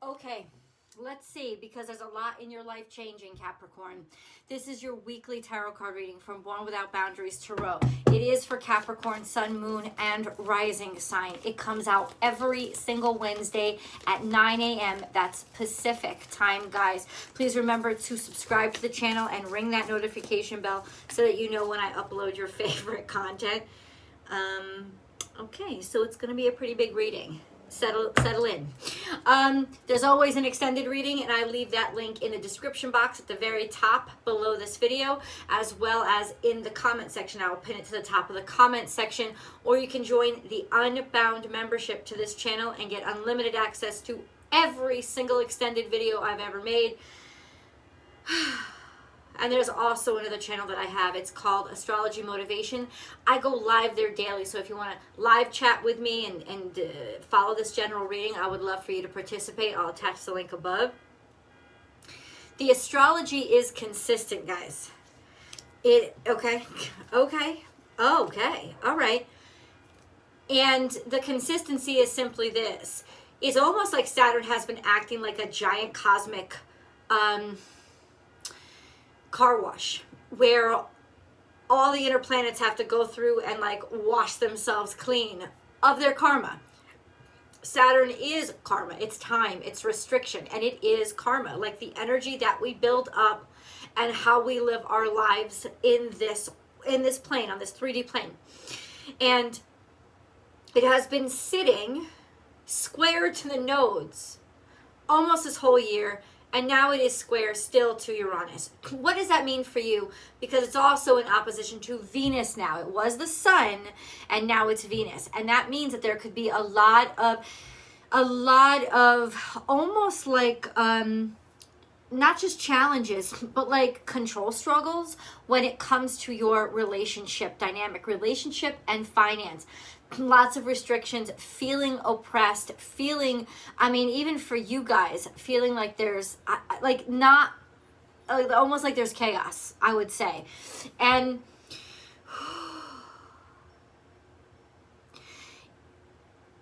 Okay, let's see, because there's a lot in your life changing, Capricorn. This is your weekly tarot card reading from Born Without Boundaries Tarot. It is for Capricorn, Sun, Moon, and Rising sign. It comes out every single Wednesday at 9 a.m. That's Pacific time, guys. Please remember to subscribe to the channel and ring that notification bell so that you know when I upload your favorite content. Okay, so it's going to be a pretty big reading. Settle in. There's always an extended reading, and I leave that link in the description box at the very top below this video, as well as in the comment section. I will pin it to the top of the comment section, or you can join the Unbound membership to this channel and get unlimited access to every single extended video I've ever made. And there's also another channel that I have. It's called Astrology Motivation. I go live there daily. So if you want to live chat with me and follow this general reading, I would love for you to participate. I'll attach the link above. The astrology is consistent, guys. Okay. All right. And the consistency is simply this. It's almost like Saturn has been acting like a giant cosmic car wash, where all the inner planets have to go through and like wash themselves clean of their karma. Saturn is karma. It's time, it's restriction, and it is karma, like the energy that we build up and how we live our lives in this plane, on this 3D plane. And it has been sitting square to the nodes almost this whole year. And now it is square still to Uranus. What does that mean for you? Because it's also in opposition to Venus now. It was the sun, and now it's Venus. And that means that there could be a lot of almost like, not just challenges, but like control struggles when it comes to your relationship, dynamic relationship and finance. Lots of restrictions, feeling oppressed, feeling, I mean, even for you guys, feeling like there's, like not, almost like there's chaos, I would say. And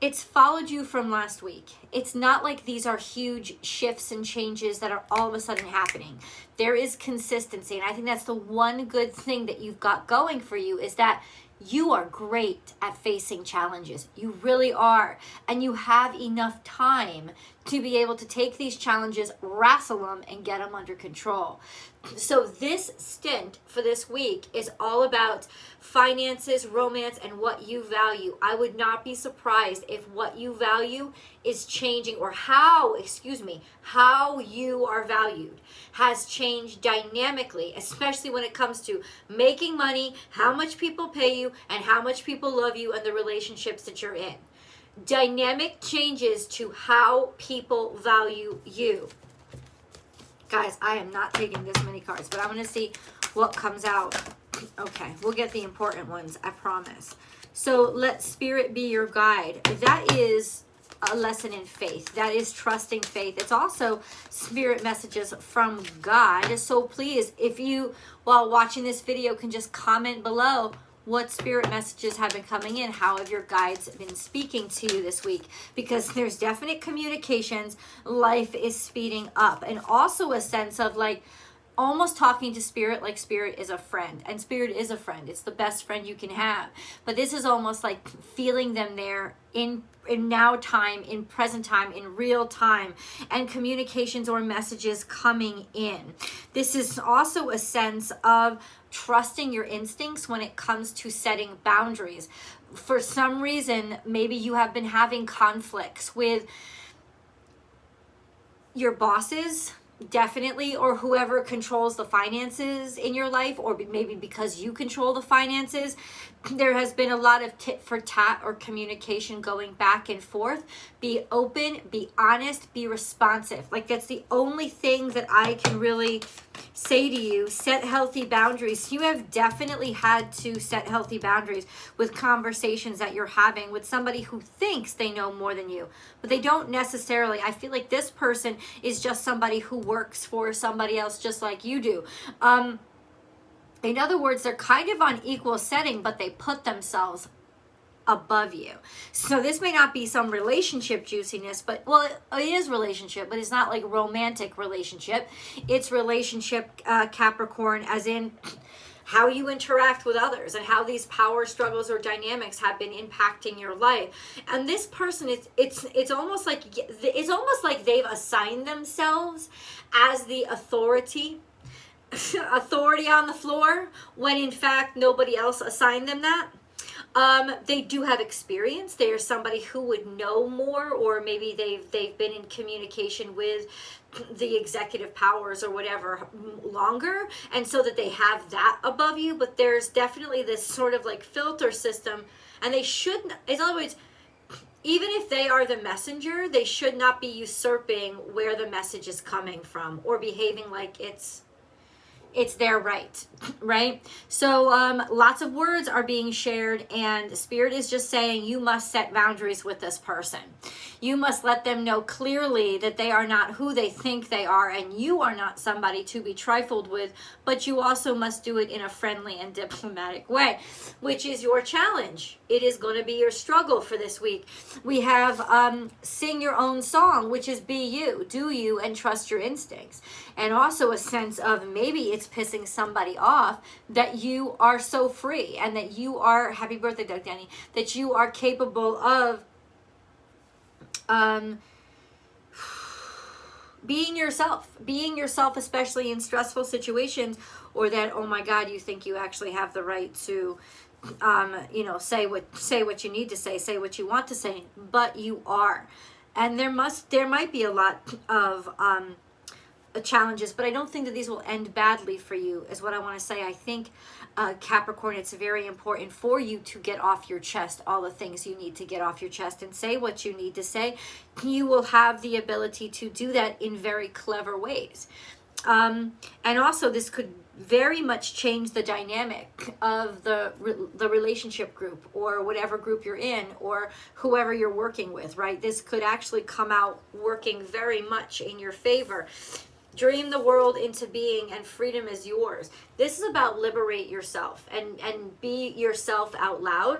it's followed you from last week. It's not like these are huge shifts and changes that are all of a sudden happening. There is consistency, and I think that's the one good thing that you've got going for you, is that you are great at facing challenges. You really are. And you have enough time to be able to take these challenges, wrestle them, and get them under control. So this stint for this week is all about finances, romance, and what you value. I would not be surprised if what you value is changing, or how you are valued has changed dynamically, especially when it comes to making money, how much people pay you, and how much people love you, and the relationships that you're in. Dynamic changes to how people value you. Guys, I am not taking this many cards, but I'm going to see what comes out. Okay, we'll get the important ones, I promise. So let Spirit be your guide. That is a lesson in faith. That is trusting faith. It's also spirit messages from God. So please, if you, while watching this video, can just comment below what spirit messages have been coming in. How have your guides been speaking to you this week? Because there's definite communications. Life is speeding up. And also a sense of like almost talking to spirit like spirit is a friend. And spirit is a friend. It's the best friend you can have. But this is almost like feeling them there in now time, in present time, in real time, and communications or messages coming in. This is also a sense of trusting your instincts when it comes to setting boundaries. For some reason, maybe you have been having conflicts with your bosses, definitely, or whoever controls the finances in your life, or maybe because you control the finances. There has been a lot of tit for tat or communication going back and forth. Be open, be honest, be responsive. Like, that's the only thing that I can really say to you. Set healthy boundaries. You have definitely had to set healthy boundaries with conversations that you're having with somebody who thinks they know more than you, but they don't necessarily. I feel like this person is just somebody who works for somebody else just like you do. In other words, they're kind of on equal setting, but they put themselves above you. So this may not be some relationship juiciness, but well, it is relationship, but it's not like romantic relationship. It's relationship, Capricorn, as in how you interact with others and how these power struggles or dynamics have been impacting your life. And this person, it's almost like they've assigned themselves as the authority on the floor, when in fact nobody else assigned them that. They do have experience. They are somebody who would know more, or maybe they've been in communication with the executive powers or whatever longer, and so that they have that above you. But there's definitely this sort of like filter system, and they shouldn't, in other words, even if they are the messenger, they should not be usurping where the message is coming from or behaving like it's their right, right? So lots of words are being shared, and Spirit is just saying you must set boundaries with this person. You must let them know clearly that they are not who they think they are, and you are not somebody to be trifled with, but you also must do it in a friendly and diplomatic way, which is your challenge. It is going to be your struggle for this week. We have sing your own song, which is be you, do you, and trust your instincts. And also a sense of maybe it's pissing somebody off that you are so free, and that you are, happy birthday, Doug Danny, that you are capable of being yourself, especially in stressful situations, or that, oh my God, you think you actually have the right to say what you need to say what you want to say, but you are. And there might be a lot of challenges, but I don't think that these will end badly for you, is what I want to say. I think, Capricorn, it's very important for you to get off your chest all the things you need to get off your chest and say what you need to say. You will have the ability to do that in very clever ways. And also this could very much change the dynamic of the relationship group, or whatever group you're in, or whoever you're working with, right? This could actually come out working very much in your favor. Dream the world into being, and freedom is yours. This is about liberate yourself and be yourself out loud.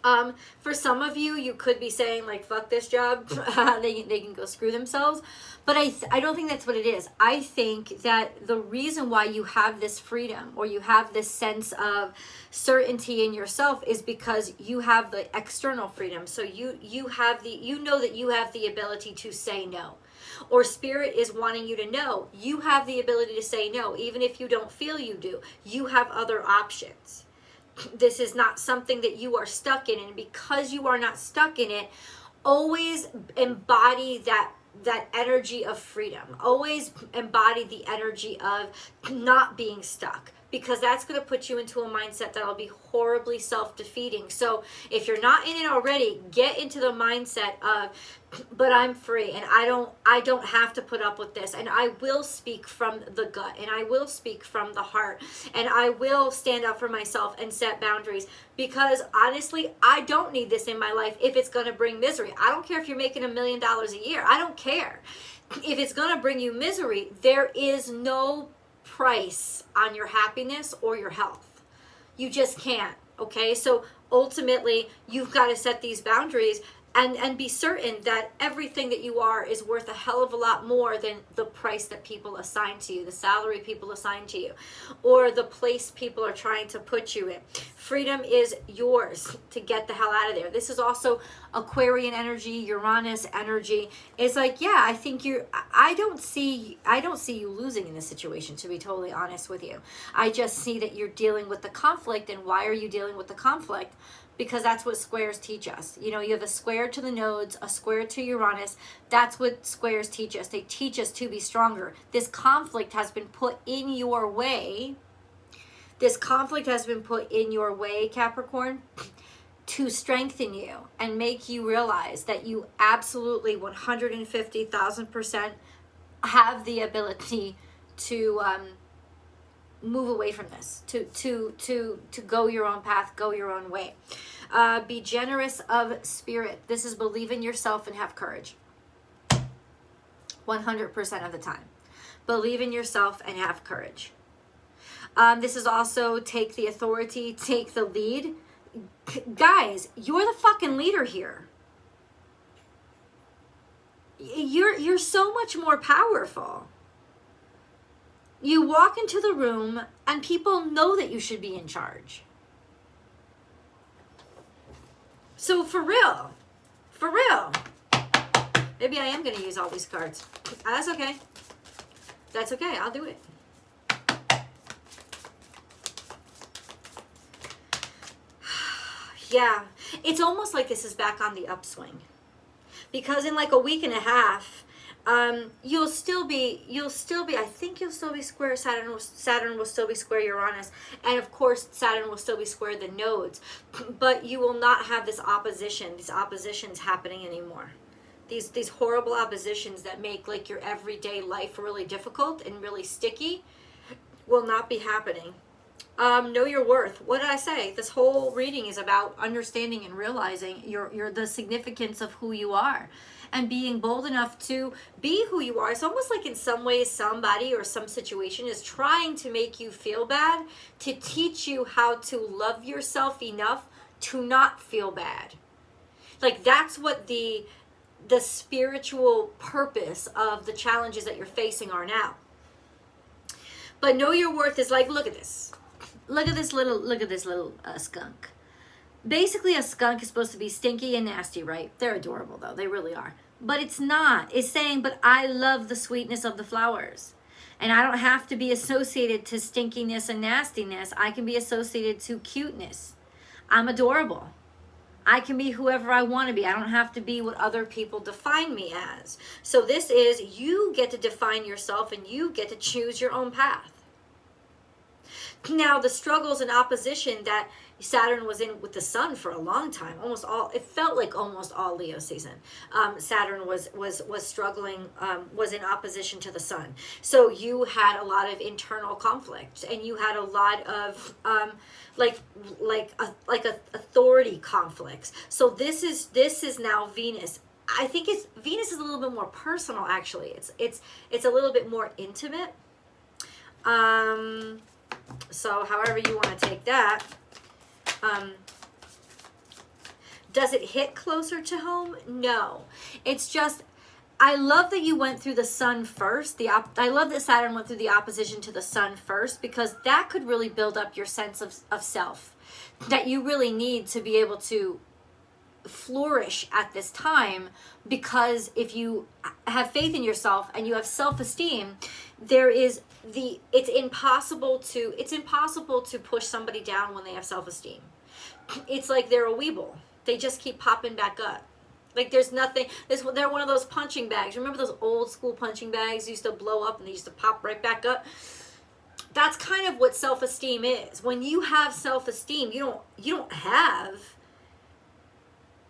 For some of you, you could be saying like, fuck this job. they can go screw themselves. But I don't think that's what it is. I think that the reason why you have this freedom, or you have this sense of certainty in yourself, is because you have the external freedom. So you know that you have the ability to say no. Or Spirit is wanting you to know you have the ability to say no, even if you don't feel you do. You have other options. This is not something that you are stuck in, and because you are not stuck in it, always embody that energy of freedom. Always embody the energy of not being stuck, because that's going to put you into a mindset that'll be horribly self-defeating. So if you're not in it already, get into the mindset of, but I'm free, and I don't have to put up with this, and I will speak from the gut, and I will speak from the heart, and I will stand up for myself and set boundaries, because honestly, I don't need this in my life if it's going to bring misery. I don't care if you're making $1 million a year. I don't care. If it's going to bring you misery, there is no price on your happiness or your health. You just can't. Okay, so ultimately you've got to set these boundaries and be certain that everything that you are is worth a hell of a lot more than the price that people assign to you, the salary people assign to you, or the place people are trying to put you in. Freedom is yours to get the hell out of there. This is also Aquarian energy, Uranus energy. It's like, yeah, I think I don't see you losing in this situation, to be totally honest with you. I just see that you're dealing with the conflict. And why are you dealing with the conflict? Because that's what squares teach us. You know, you have a square to the nodes, a square to Uranus. That's what squares teach us. They teach us to be stronger. This conflict has been put in your way. This conflict has been put in your way, Capricorn, to strengthen you and make you realize that you absolutely 150,000% have the ability to move away from this, to go your own path, go your own way. Be generous of spirit. This is believe in yourself and have courage. 100% of the time. Believe in yourself and have courage. This is also take the authority, take the lead. guys, you're the fucking leader here. You're so much more powerful. You walk into the room and people know that you should be in charge. So for real, maybe I am going to use all these cards. That's okay. That's okay. I'll do it. Yeah, it's almost like this is back on the upswing. Because in like a week and a half, you'll still be, I think you'll still be square Saturn will still be square Uranus. And of course, Saturn will still be square the nodes. But you will not have these oppositions happening anymore. These horrible oppositions that make like your everyday life really difficult and really sticky will not be happening. Know your worth. What did I say? This whole reading is about understanding and realizing the significance of who you are and being bold enough to be who you are. It's almost like in some ways somebody or some situation is trying to make you feel bad to teach you how to love yourself enough to not feel bad. Like that's what the spiritual purpose of the challenges that you're facing are now. But know your worth is like, look at this. Look at this little skunk. Basically, a skunk is supposed to be stinky and nasty, right? They're adorable, though. They really are. But it's not. It's saying, but I love the sweetness of the flowers. And I don't have to be associated to stinkiness and nastiness. I can be associated to cuteness. I'm adorable. I can be whoever I want to be. I don't have to be what other people define me as. So this is, you get to define yourself and you get to choose your own path. Now, the struggles and opposition that Saturn was in with the sun for a long time, it felt like almost all Leo season. Saturn was struggling, was in opposition to the sun. So you had a lot of internal conflict, and you had a lot of authority conflicts. So this is now Venus. I think Venus is a little bit more personal. Actually, it's a little bit more intimate. So however you want to take that. Does it hit closer to home? No. It's just, I love that you went through the sun first. I love that Saturn went through the opposition to the sun first, because that could really build up your sense of self that you really need to be able to flourish at this time. Because if you have faith in yourself and you have self-esteem, it's impossible to push somebody down when they have self-esteem. It's like they're a weeble. They just keep popping back up. Like there's nothing. They're one of those punching bags. Remember those old school punching bags used to blow up and they used to pop right back up? That's kind of what self-esteem is. When you have self-esteem, you don't have,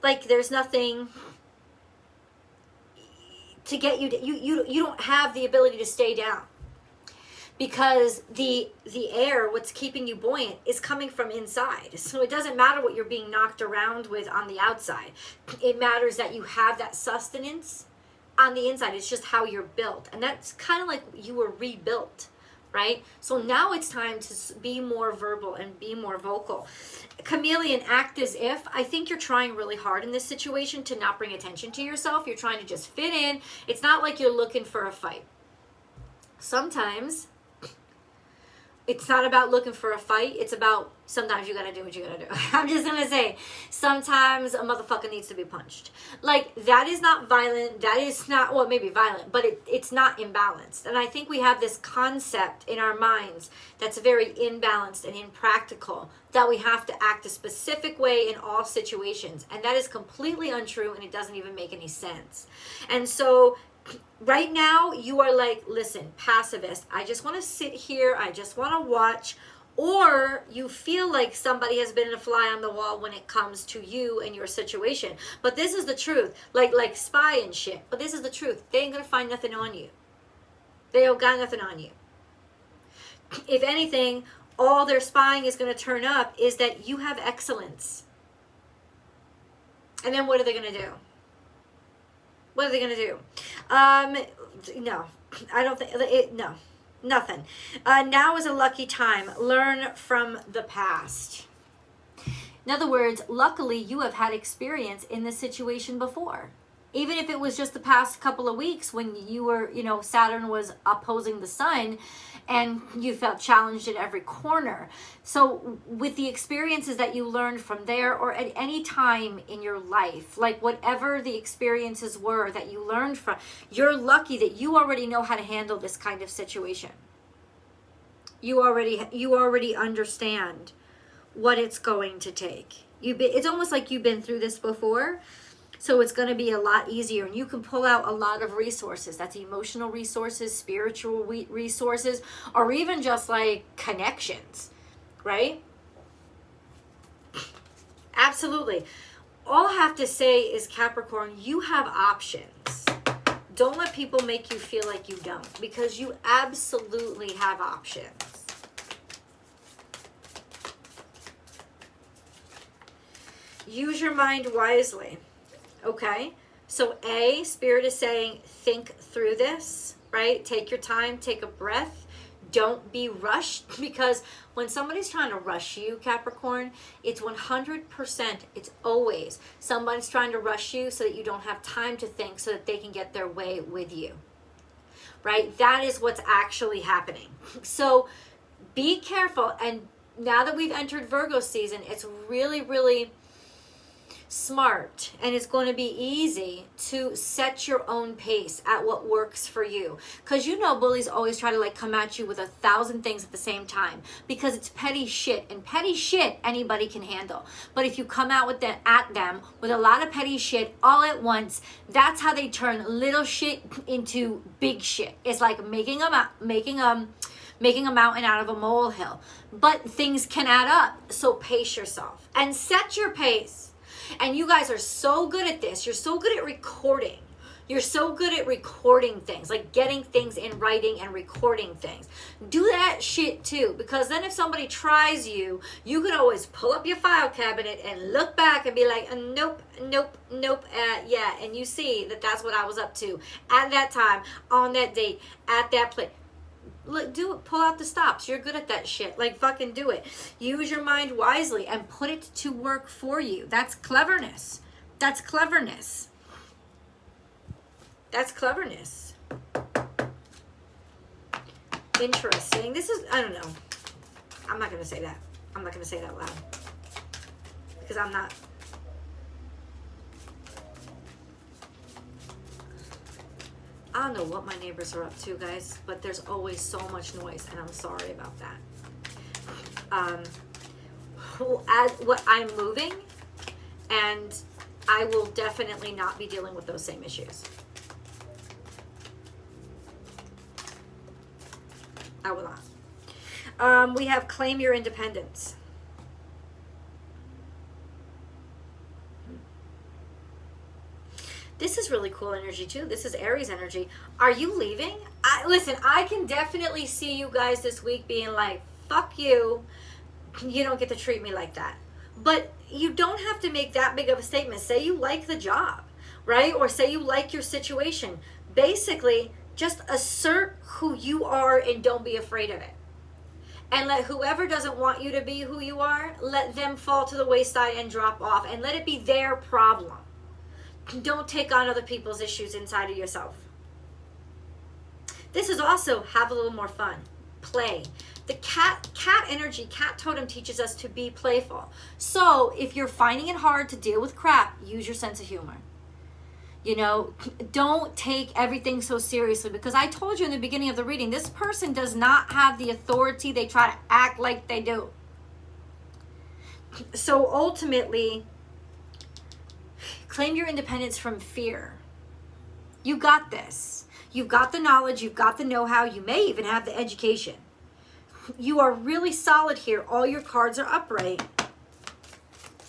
like, there's nothing to get you to, you don't have the ability to stay down, because the air, what's keeping you buoyant, is coming from inside. So it doesn't matter what you're being knocked around with on the outside. It matters that you have that sustenance on the inside. It's just how you're built, and that's kind of like you were rebuilt, right? So now it's time to be more verbal and be more vocal. Chameleon, act as if. I think you're trying really hard in this situation to not bring attention to yourself. You're trying to just fit in. It's not like you're looking for a fight. Sometimes it's not about looking for a fight. It's about sometimes you gotta do what you gotta do. I'm just gonna say, sometimes a motherfucker needs to be punched. Like, that is not violent. That is not, well, maybe violent, but it's not imbalanced. And I think we have this concept in our minds that's very imbalanced and impractical, that we have to act a specific way in all situations. And that is completely untrue, and it doesn't even make any sense. And so right now you are like, listen, pacifist, I just want to sit here, I just want to watch. Or you feel like somebody has been a fly on the wall when it comes to you and your situation. But this is the truth. Like spy and shit. But this is the truth. They ain't gonna find nothing on you. They don't got nothing on you. If anything, all their spying is gonna turn up is that you have excellence. And then what are they gonna do? What are they gonna do? No, I don't think no. Nothing. Now is a lucky time. Learn from the past. In other words, luckily you have had experience in this situation before. Even if it was just the past couple of weeks when you were, Saturn was opposing the sun and you felt challenged at every corner. So with the experiences that you learned from there or at any time in your life, like whatever the experiences were that you learned from, you're lucky that you already know how to handle this kind of situation. You already understand what it's going to take. It's almost like you've been through this before, so it's going to be a lot easier, and you can pull out a lot of resources. That's emotional resources, spiritual resources, or even just like connections, right? Absolutely. All I have to say is, Capricorn, you have options. Don't let people make you feel like you don't, because you absolutely have options. Use your mind wisely, okay? So Spirit is saying, think through this, right? Take your time, take a breath. Don't be rushed, because when somebody's trying to rush you, Capricorn, it's 100%, it's always somebody's trying to rush you so that you don't have time to think so that they can get their way with you, right? That is what's actually happening. So be careful. And now that we've entered Virgo season, it's really, really smart, and it's going to be easy to set your own pace at what works for you, because bullies always try to like come at you with 1,000 things at the same time, because it's petty shit, and petty shit anybody can handle. But if you come out with at them with a lot of petty shit all at once, that's how they turn little shit into big shit. It's like making a mountain out of a molehill. But things can add up, so pace yourself and set your pace. And you guys are so good at this. You're so good at recording. You're so good at recording things, like getting things in writing and recording things. Do that shit too, because then if somebody tries you, you can always pull up your file cabinet and look back and be like, nope, yeah. And you see that that's what I was up to at that time, on that date, at that place. Look, do it. Pull out the stops. You're good at that shit. Like, fucking do it. Use your mind wisely and put it to work for you. That's cleverness. That's cleverness. That's cleverness. Interesting. This is, I don't know. I'm not going to say that. I'm not going to say that loud. Because I'm not. I don't know what my neighbors are up to, guys, but there's always so much noise, and I'm sorry about that. I'm moving, and I will definitely not be dealing with those same issues. I will not. We have claim your independence. This is really cool energy too. This is Aries energy. Are you leaving? Listen, I can definitely see you guys this week being like, fuck you. You don't get to treat me like that. But you don't have to make that big of a statement. Say you like the job, right? Or say you like your situation. Basically, just assert who you are and don't be afraid of it. And let whoever doesn't want you to be who you are, let them fall to the wayside and drop off. And let it be their problem. Don't take on other people's issues inside of yourself. This is also have a little more fun. Play. The cat energy, cat totem teaches us to be playful. So if you're finding it hard to deal with crap, use your sense of humor. Don't take everything so seriously, because I told you in the beginning of the reading, this person does not have the authority. They try to act like they do. So ultimately, claim your independence from fear. You got this. You've got the knowledge. You've got the know-how. You may even have the education. You are really solid here. All your cards are upright.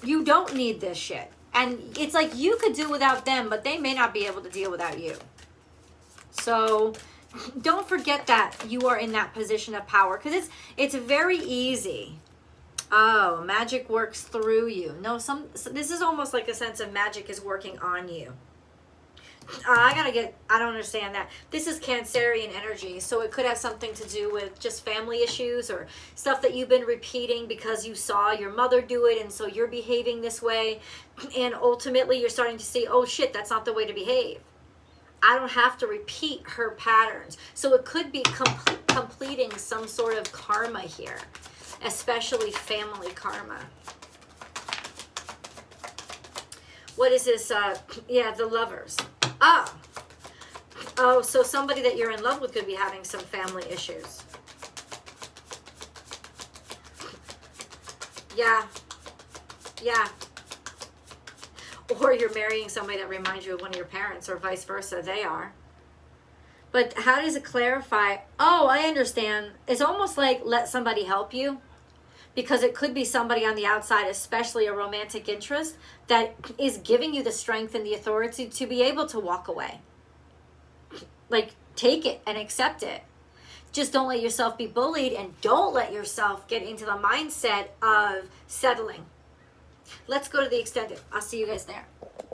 You don't need this shit. And it's like you could do without them, but they may not be able to deal without you. So don't forget that you are in that position of power, because it's very easy. Oh, magic works through you. No, this is almost like a sense of magic is working on you. I don't understand that. This is Cancerian energy, so it could have something to do with just family issues or stuff that you've been repeating because you saw your mother do it, and so you're behaving this way, and ultimately you're starting to see, oh shit, that's not the way to behave. I don't have to repeat her patterns. So it could be completing some sort of karma here, especially family karma. What is this? Yeah, the Lovers. Oh, so somebody that you're in love with could be having some family issues. Yeah. Or you're marrying somebody that reminds you of one of your parents, or vice versa, they are. But how does it clarify? Oh, I understand. It's almost like let somebody help you. Because it could be somebody on the outside, especially a romantic interest, that is giving you the strength and the authority to be able to walk away. Like, take it and accept it. Just don't let yourself be bullied, and don't let yourself get into the mindset of settling. Let's go to the extended. I'll see you guys there.